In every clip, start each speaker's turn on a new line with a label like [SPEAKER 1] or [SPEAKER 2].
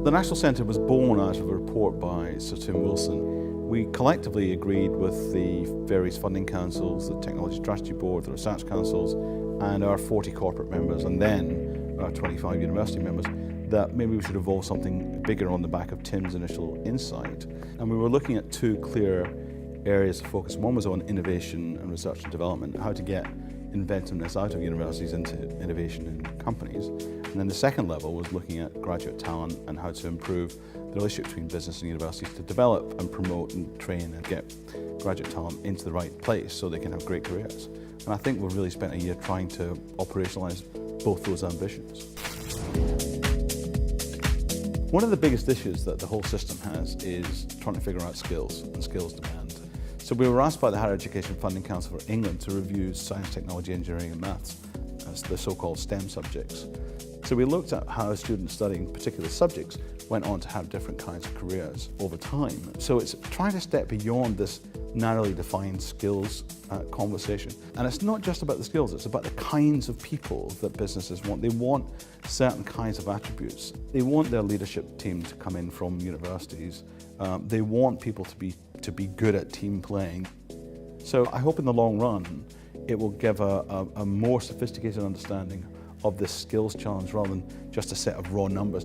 [SPEAKER 1] The National Centre was born out of a report by Sir Tim Wilson. We collectively agreed with the various funding councils, the Technology Strategy Board, the research councils, and our 40 corporate members, and then our 25 university members, that maybe we should evolve something bigger on the back of Tim's initial insight. And we were looking at two clear areas of focus. One was on innovation and research and development, how to get inventiveness out of universities into innovation in companies. And then the second level was looking at graduate talent and how to improve the relationship between business and universities to develop and promote and train and get graduate talent into the right place so they can have great careers. And I think we've really spent a year trying to operationalise both those ambitions. One of the biggest issues that the whole system has is trying to figure out skills and skills demand. So we were asked by the Higher Education Funding Council for England to review science, technology, engineering and maths, as the so-called STEM subjects. So we looked at how students studying particular subjects went on to have different kinds of careers over time. So it's trying to step beyond this narrowly defined skills conversation. And it's not just about the skills, it's about the kinds of people that businesses want. They want certain kinds of attributes. They want their leadership team to come in from universities. They want people to be good at team playing. So I hope in the long run it will give a more sophisticated understanding of this skills challenge rather than just a set of raw numbers.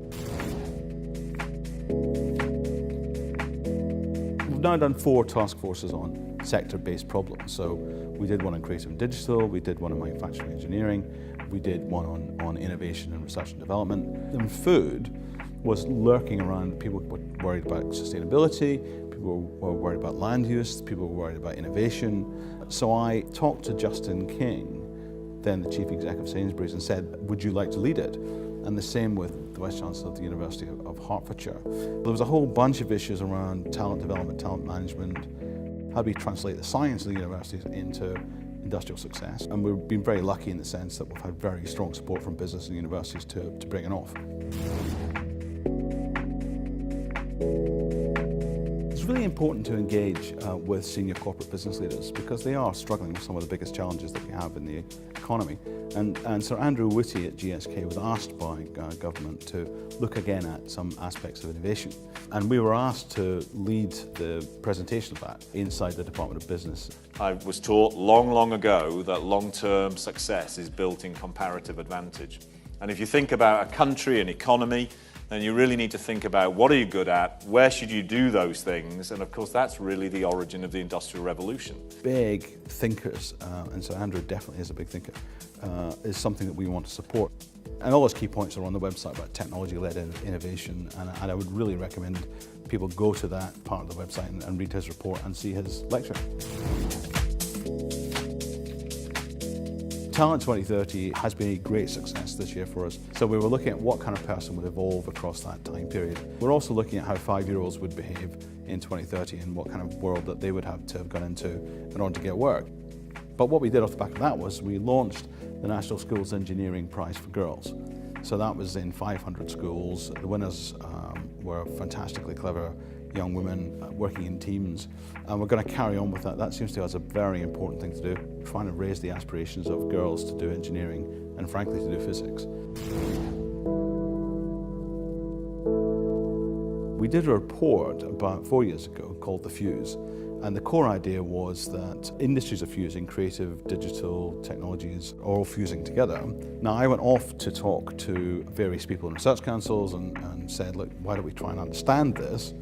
[SPEAKER 1] We've now done 4 task forces on sector-based problems. So we did one on creative and digital, we did one on manufacturing and engineering, we did one on innovation and research and development. And food was lurking around. People were worried about sustainability, people were worried about land use, people were worried about innovation. So I talked to Justin King, then the Chief Executive of Sainsbury's, and said, would you like to lead it? And the same with the Vice Chancellor of the University of Hertfordshire. There was a whole bunch of issues around talent development, talent management, how do we translate the science of the universities into industrial success. And we've been very lucky in the sense that we've had very strong support from business and universities to bring it off. It's really important to engage with senior corporate business leaders because they are struggling with some of the biggest challenges that we have in the economy. And Sir Andrew Whitty at GSK was asked by government to look again at some aspects of innovation. And we were asked to lead the presentation of that inside the Department of Business.
[SPEAKER 2] I was taught long, long ago that long-term success is built in comparative advantage. And if you think about a country, an economy, then you really need to think about what are you good at, where should you do those things, and of course that's really the origin of the Industrial Revolution. Big
[SPEAKER 1] thinkers, and so Andrew definitely is a big thinker, is something that we want to support. And all those key points are on the website about technology-led innovation, and I would really recommend people go to that part of the website and read his report and see his lecture. Talent 2030 has been a great success this year for us. So we were looking at what kind of person would evolve across that time period. We're also looking at how 5-year-olds would behave in 2030 and what kind of world that they would have to have gone into in order to get work. But what we did off the back of that was we launched the National Schools Engineering Prize for Girls. So that was in 500 schools. The winners were fantastically clever young women working in teams, and we're going to carry on with that. That seems to us a very important thing to do, trying to raise the aspirations of girls to do engineering and frankly to do physics. We did a report about 4 years ago called The Fuse, and the core idea was that industries are fusing, creative, digital technologies are all fusing together. Now I went off to talk to various people in research councils and said, look, why don't we try and understand this?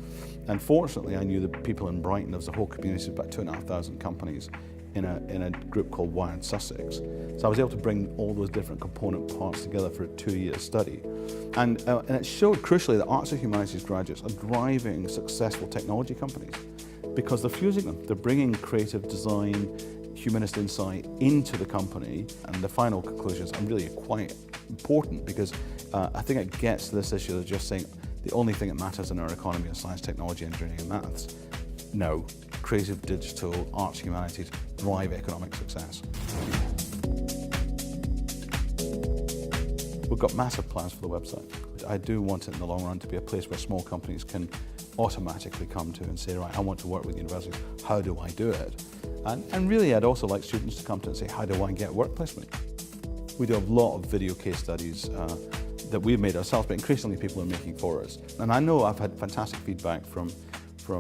[SPEAKER 1] And fortunately, I knew the people in Brighton. There was a whole community of about 2,500 companies in a group called Wired Sussex. So I was able to bring all those different component parts together for a 2-year study. And it showed crucially that arts and humanities graduates are driving successful technology companies because they're fusing them. They're bringing creative design, humanist insight into the company. And the final conclusions are really quite important because I think it gets to this issue of just saying the only thing that matters in our economy is science, technology, engineering and maths. No, creative, digital, arts, humanities drive economic success. We've got massive plans for the website. I do want it in the long run to be a place where small companies can automatically come to and say, right, I want to work with universities, how do I do it? And really I'd also like students to come to and say, how do I get work placement? We do a lot of video case studies, that we've made ourselves, but increasingly people are making for us. And I know I've had fantastic feedback from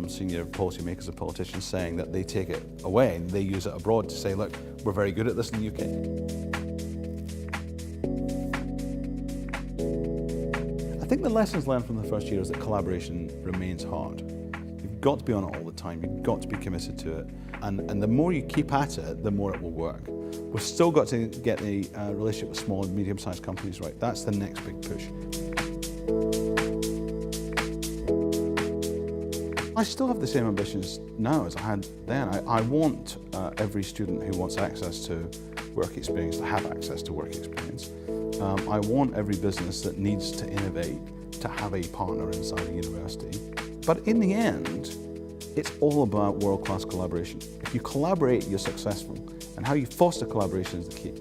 [SPEAKER 1] senior policymakers and politicians saying that they take it away and they use it abroad to say, look, we're very good at this in the UK. I think the lessons learned from the first year is that collaboration remains hard. You've got to be on it all the time, you've got to be committed to it, and the more you keep at it, the more it will work. We've still got to get the relationship with small and medium-sized companies right. That's the next big push. I still have the same ambitions now as I had then. I want every student who wants access to work experience to have access to work experience. I want every business that needs to innovate to have a partner inside a university. But in the end, it's all about world-class collaboration. If you collaborate, you're successful. And how you foster collaboration is the key.